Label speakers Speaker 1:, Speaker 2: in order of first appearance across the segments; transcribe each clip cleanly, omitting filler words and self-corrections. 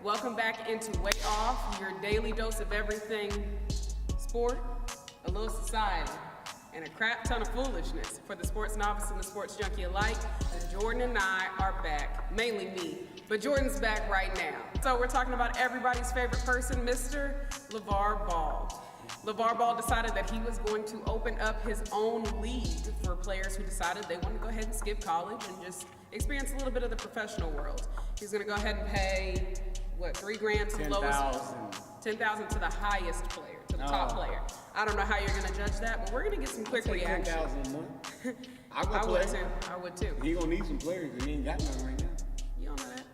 Speaker 1: Welcome back into Way Off, your daily dose of everything sport, a little society, and a crap ton of foolishness for the sports novice and the sports junkie alike. Jordan and I are back, mainly me, but Jordan's back right now. So we're talking about everybody's favorite person, Mr. Lavar Ball. Lavar Ball decided that he was going to open up his own league for players who decided they want to go ahead and skip college and just experience a little bit of the professional world. He's going to go ahead and pay, what, $3,000 to the lowest? $10,000 to the highest player, to the top player. I don't know how you're going to judge that, but we're going to get some quick reaction.
Speaker 2: $10,000 a month.
Speaker 1: I would too. I would too.
Speaker 2: He gonna need some players because he ain't got none right now.
Speaker 1: You don't know that?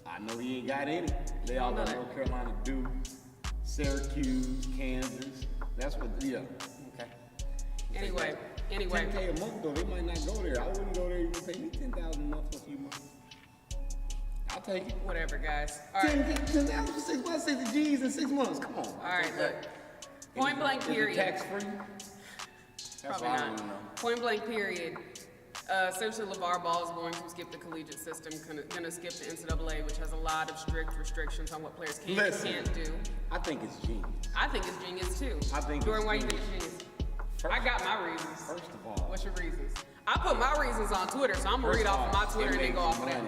Speaker 2: I know he ain't got any. They all got North Carolina, Duke, Syracuse, Kansas. That's what. Yeah. Okay.
Speaker 1: Anyway.
Speaker 2: $10K a month though. They might not go there. I wouldn't go there. You would pay me $10,000 a month for a few months. I'll take it.
Speaker 1: Whatever, guys. All right.
Speaker 2: $10,000 for 6 months, 60 G's in 6 months. Come on.
Speaker 1: All right, look. Point blank period.
Speaker 2: Is it tax free?
Speaker 1: Probably not. Point blank period. Essentially, Lavar Ball is going to skip the collegiate system, going to skip the NCAA, which has a lot of strict restrictions on what players can and can't do.
Speaker 2: I think it's genius.
Speaker 1: I think it's genius too.
Speaker 2: Jordan,
Speaker 1: why you think it's genius? I got my reasons.
Speaker 2: First of all,
Speaker 1: what's your reasons? I put my reasons on Twitter, so I'm gonna read off of my Twitter and then go off of that.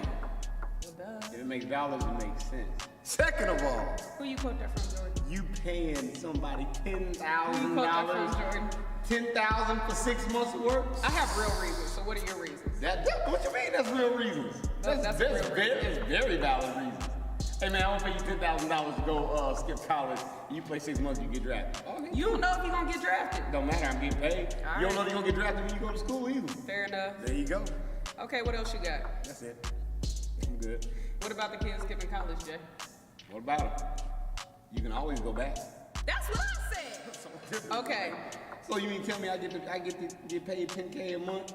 Speaker 2: Well, if it makes dollars, it makes sense. Second of all,
Speaker 1: who you quote that from, Jordan?
Speaker 2: You paying somebody $10,000.
Speaker 1: Who you quote that from, Jordan?
Speaker 2: $10,000 for 6 months of work?
Speaker 1: I have real reasons, so what are your reasons?
Speaker 2: What you mean that's real reasons? That's very valid reasons. Hey man, I'm gonna pay you $10,000 to go skip college. You play 6 months, you get drafted. Okay.
Speaker 1: You don't know if you're gonna get drafted.
Speaker 2: Don't matter, I'm getting paid.
Speaker 1: All
Speaker 2: you don't know if you're gonna get drafted when you go to school either.
Speaker 1: Fair enough.
Speaker 2: There you go.
Speaker 1: Okay, what else you got?
Speaker 2: That's it. I'm good.
Speaker 1: What about the kids skipping college, Jay?
Speaker 2: What about them? You can always go back.
Speaker 1: That's what I said. Okay.
Speaker 2: So you mean tell me I get to get paid $10K a month?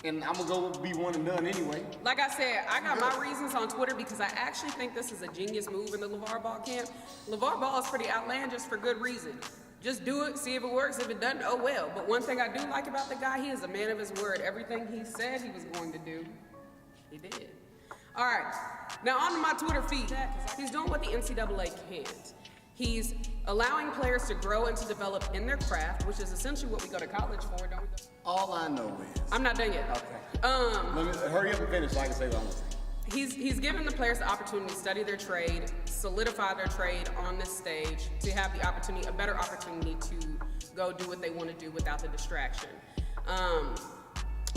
Speaker 2: And I'm gonna go be one and done anyway.
Speaker 1: Like I said, I got my reasons on Twitter because I actually think this is a genius move in the Lavar Ball camp. Lavar Ball is pretty outlandish for good reason. Just do it, see if it works. If it doesn't, oh well. But one thing I do like about the guy, he is a man of his word. Everything he said he was going to do, he did. All right, now on to my Twitter feed. He's doing what the NCAA can't. He's allowing players to grow and to develop in their craft, which is essentially what we go to college for, don't we?
Speaker 2: All I know is...
Speaker 1: I'm not done yet.
Speaker 2: Okay. Let me hurry up and finish so I can say what I'm gonna say.
Speaker 1: He's given the players the opportunity to study their trade, solidify their trade on this stage, to have the opportunity, a better opportunity to go do what they want to do without the distraction.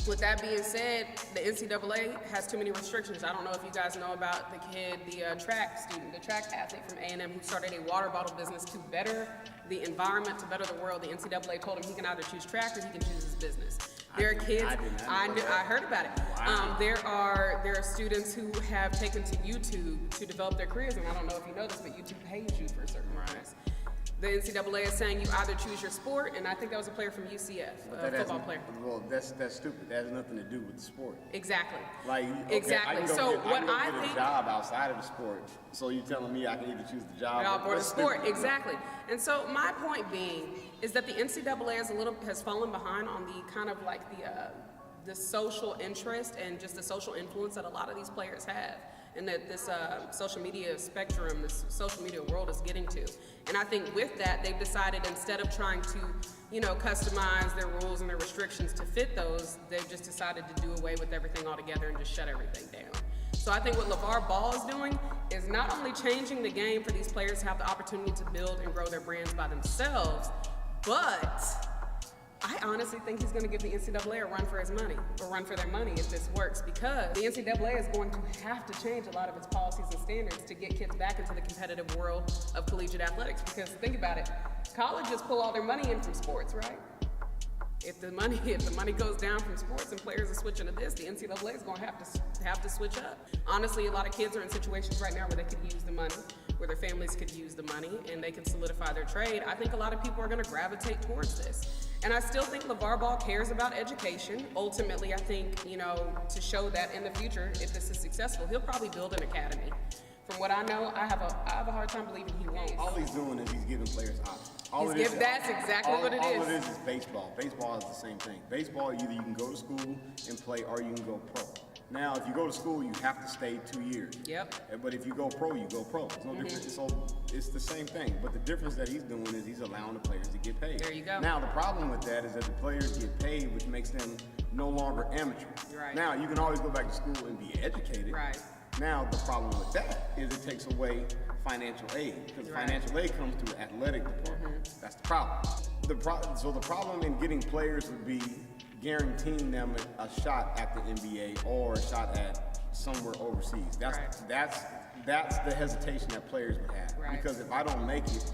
Speaker 1: With that being said, the NCAA has too many restrictions. I don't know if you guys know about the kid, the track student, the track athlete from A&M who started a water bottle business to better the environment, to better the world. The NCAA told him he can either choose track or he can choose his business. There are kids, I heard about it. Wow. There are students who have taken to YouTube to develop their careers, and I don't know if you know this, but YouTube pays you for certain things. The NCAA is saying you either choose your sport, and I think that was a player from UCF, a football player.
Speaker 2: Well, that's stupid. That has nothing to do with the sport.
Speaker 1: Exactly.
Speaker 2: Like, okay,
Speaker 1: exactly.
Speaker 2: I can get a job outside of the sport. So you're telling me I can either choose the job
Speaker 1: or the sport? Exactly. And so my point being is that the NCAA has fallen behind on the kind of like the social interest and just the social influence that a lot of these players have, and that this social media spectrum, this social media world is getting to. And I think with that, they've decided instead of trying to, customize their rules and their restrictions to fit those, they've just decided to do away with everything altogether and just shut everything down. So I think what Lavar Ball is doing is not only changing the game for these players to have the opportunity to build and grow their brands by themselves, but I honestly think he's going to give the NCAA a run for his money, or run for their money if this works, because the NCAA is going to have to change a lot of its policies and standards to get kids back into the competitive world of collegiate athletics. Because think about it, colleges pull all their money in from sports, right? If the money goes down from sports and players are switching to this, the NCAA is going to have to switch up. Honestly, a lot of kids are in situations right now where they could use the money, where their families could use the money, and they could solidify their trade. I think a lot of people are going to gravitate towards this. And I still think Lavar Ball cares about education. Ultimately, I think, to show that in the future, if this is successful, he'll probably build an academy. From what I know, I have a hard time believing he won't.
Speaker 2: All he's doing is he's giving players options.
Speaker 1: That's exactly what it is.
Speaker 2: All it is baseball. Baseball is the same thing. Baseball, either you can go to school and play or you can go pro. Now, if you go to school, you have to stay 2 years.
Speaker 1: Yep.
Speaker 2: But if you go pro, you go pro. It's no different. So it's the same thing. But the difference that he's doing is he's allowing the players to get paid.
Speaker 1: There you go.
Speaker 2: Now, the problem with that is that the players get paid, which makes them no longer amateur.
Speaker 1: Right.
Speaker 2: Now, you can always go back to school and be educated.
Speaker 1: Right.
Speaker 2: Now, the problem with that is it takes away financial aid, because financial aid comes through the athletic department. That's the problem. So the problem in getting players would be guaranteeing them a shot at the NBA or a shot at somewhere overseas. That's the hesitation that players would have.
Speaker 1: Right.
Speaker 2: Because if I don't make it,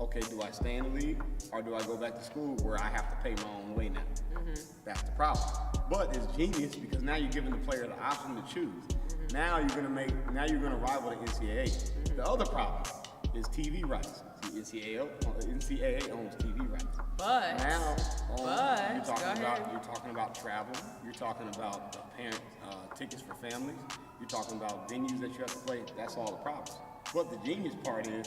Speaker 2: okay, do I stay in the league or do I go back to school where I have to pay my own way now? That's the problem. But it's genius because now you're giving the player the option to choose. Now you're gonna rival the NCAA. The other problem is TV rights. The NCAA owns TV rights.
Speaker 1: But
Speaker 2: now
Speaker 1: you're
Speaker 2: talking about travel. You're talking about parent tickets for families. You're talking about venues that you have to play. That's all the problems. But the genius part is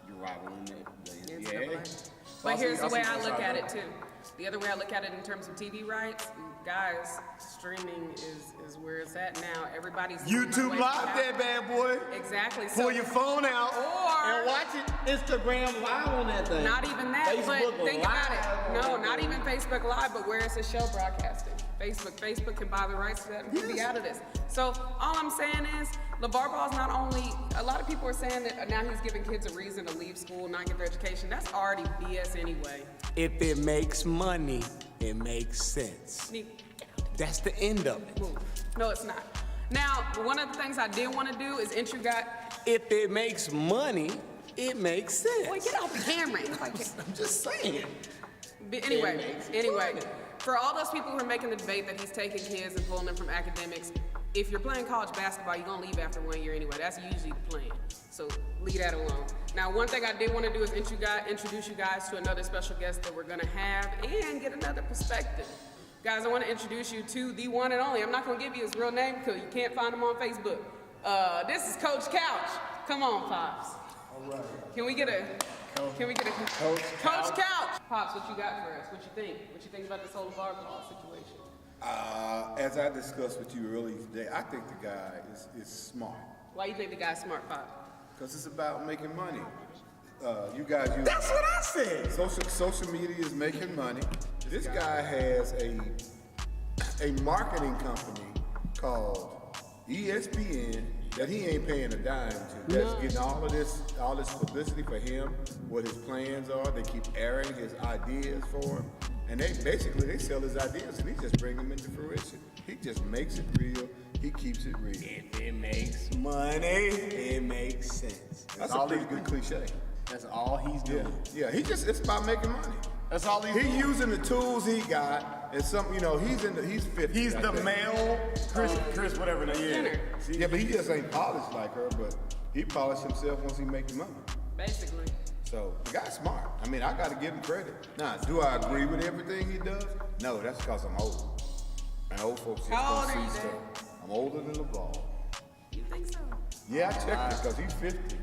Speaker 2: you're rivaling the NCAA.
Speaker 1: But here's the way I look at it too. The other way I look at it in terms of TV rights, guys, streaming is where it's at now. Everybody's
Speaker 2: YouTube Live, that bad boy.
Speaker 1: Exactly.
Speaker 2: Pull your phone out and watch it. Instagram Live on that thing.
Speaker 1: Not even that,
Speaker 2: Facebook
Speaker 1: but think
Speaker 2: Live.
Speaker 1: about it. No, not even Facebook Live, but where it's a show broadcasting. Facebook can buy the rights to that and be out of this. So all I'm saying is, LaVar Ball's not only, a lot of people are saying that now he's giving kids a reason to leave school, not get their education. That's already BS anyway.
Speaker 3: If it makes money, it makes sense. That's the end of it.
Speaker 1: No, it's not. Now, one of the things I did want to do is
Speaker 3: If it makes money, it makes sense.
Speaker 1: Boy, get off the camera.
Speaker 3: I'm just saying.
Speaker 1: Anyway, for all those people who are making the debate that he's taking kids and pulling them from academics, if you're playing college basketball, you're gonna leave after 1 year anyway. That's usually the plan. So leave that alone. Now, one thing I did want to do is introduce you guys to another special guest that we're gonna have and get another perspective. Guys, I want to introduce you to the one and only. I'm not gonna give you his real name because you can't find him on Facebook. This is Coach Couch. Come on, Pops.
Speaker 2: All right.
Speaker 1: Can we get a
Speaker 2: Coach
Speaker 1: Couch? Pops, what you got for us? What you think? What you think about this whole Lavar Ball situation?
Speaker 4: As I discussed with you earlier today, I think the guy is smart.
Speaker 1: Why you think the guy's smart, Pop?
Speaker 4: Because it's about making money. You guys use...
Speaker 3: That's what I said.
Speaker 4: Social media is making money. This guy has a marketing company called ESPN that he ain't paying a dime to. That's getting all this publicity for him, what his plans are. They keep airing his ideas for him. And they sell his ideas and he just bring them into fruition. He just makes it real. He keeps it real.
Speaker 3: If it makes money, it makes sense.
Speaker 4: That's a pretty good cliche.
Speaker 2: That's all he's doing.
Speaker 4: Yeah, it's about making money.
Speaker 2: That's all he's doing.
Speaker 4: He's using the tools he got, and he's 50.
Speaker 2: He's the male Chris whatever that is.
Speaker 1: Jenner.
Speaker 4: Yeah, but he just ain't polished like her, but he polished himself once he make the money.
Speaker 1: Basically.
Speaker 4: So the guy's smart. I mean, I gotta give him credit. Now, do I agree with everything he does? No, that's because I'm old. And old folks just
Speaker 1: How old
Speaker 4: don't
Speaker 1: are you,
Speaker 4: see
Speaker 1: Dad?
Speaker 4: stuff. I'm older than LaVar.
Speaker 1: You think so?
Speaker 4: Yeah, I checked it because he's 50.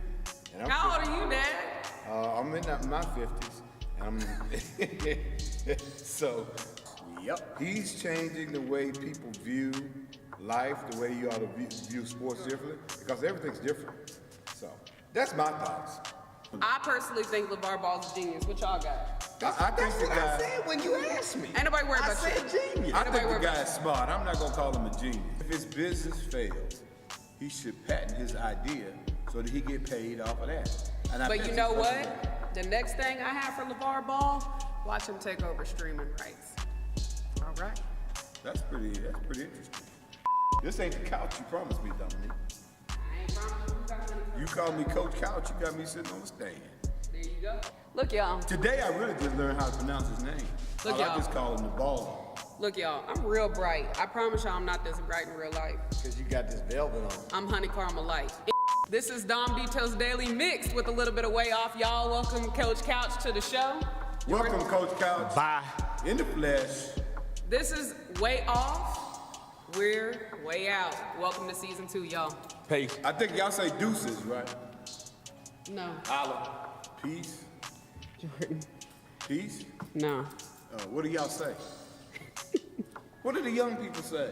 Speaker 4: And I'm
Speaker 1: How old are you, Dad?
Speaker 4: 50. I'm in my 50s. And so,
Speaker 2: Yep.
Speaker 4: he's changing the way people view life, the way you ought to view sports differently, because everything's different. So, that's my thoughts.
Speaker 1: I personally think LaVar Ball's a genius. What y'all got?
Speaker 4: I think the guy,
Speaker 3: said when you asked me.
Speaker 1: Ain't nobody worried
Speaker 3: I
Speaker 1: about
Speaker 3: said
Speaker 1: you.
Speaker 3: genius.
Speaker 4: I think the guy's smart. I'm not gonna call him a genius. If his business fails, he should patent his idea so that he get paid off of that. And I
Speaker 1: But
Speaker 4: bet
Speaker 1: you know
Speaker 4: he's gonna do
Speaker 1: what?
Speaker 4: that.
Speaker 1: The next thing I have for LaVar Ball, watch him take over streaming rights. All right.
Speaker 4: That's pretty interesting. This ain't the couch you promised me, Dominique.
Speaker 1: I ain't promised
Speaker 4: You called me Coach Couch, you got me sitting on the stand.
Speaker 1: There you go. Look, y'all.
Speaker 4: Today I really just learned how to pronounce his name.
Speaker 1: Look,
Speaker 4: I
Speaker 1: y'all.
Speaker 4: just call him the ball.
Speaker 1: Look, y'all. I'm real bright. I promise y'all I'm not this bright in real life.
Speaker 3: Because you got this velvet on.
Speaker 1: I'm Honey Caramel Light. This is Dom Details Daily mixed with a little bit of way off. Y'all, welcome Coach Couch to the show.
Speaker 4: Welcome, Coach Couch.
Speaker 3: Bye.
Speaker 4: In the flesh.
Speaker 1: This is Way Off. We're way out. Welcome to season 2, y'all.
Speaker 3: Peace.
Speaker 4: I think y'all say deuces, right?
Speaker 1: No.
Speaker 4: Holla. Peace. Peace.
Speaker 1: No.
Speaker 4: What do y'all say? What do the young people say?